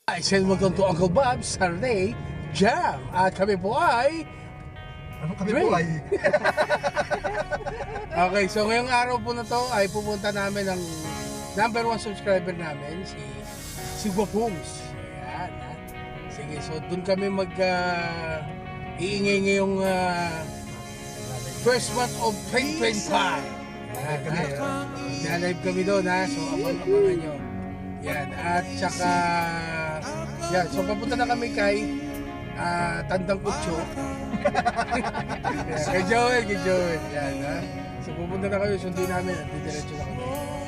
Hi, and welcome to Uncle Bob's Saturday Jam. At kami po ay... Ano kami po ay? Okay, so ngayong araw po na to ay pupunta namin ang number 1 subscriber namin, si Guapungs. Ayan, ha? Sige, so dun kami iingay ngayong first month of 2025. Ayan, ha? Live kami doon, ha? So abangan nyo. Yan, at saka yan, so papunta na kami kay Tandang Kutso. Kay Joel. Yan, ha? So pupunta na kami, sundin namin at didiretso na kami.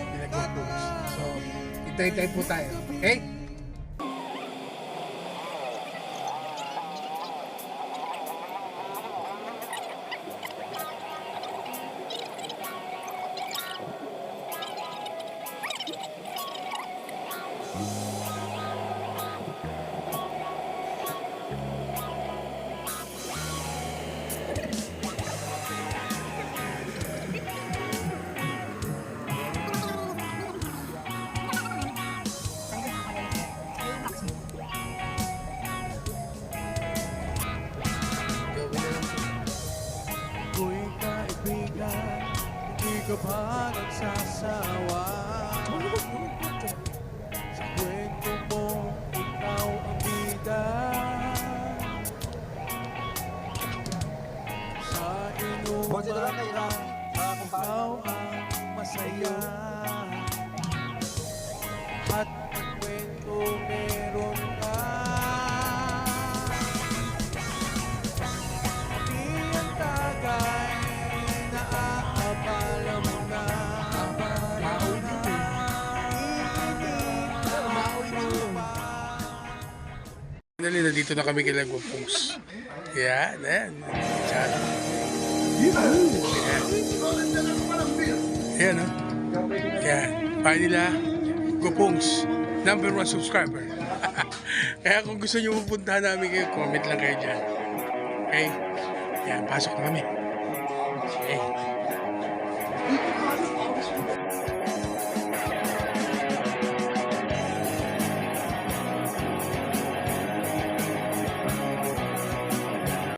Pinag-books. So, itay-tay po tayo. Okay? Ako'y kaibigan, hindi ka ba nagsasawa? Sa kwento mo, ikaw ang bida. Sa inuman, ikaw ang masaya. At ang kwento meron ka. Nandito na kami kay Guapungs. Yan, yan. Yan, no? Yan. Paano nila? Guapungs, number 1 subscriber. Kaya kung gusto nyo pupuntahan namin kayo, comment lang kayo dyan. Okay? Yan, pasok na kami.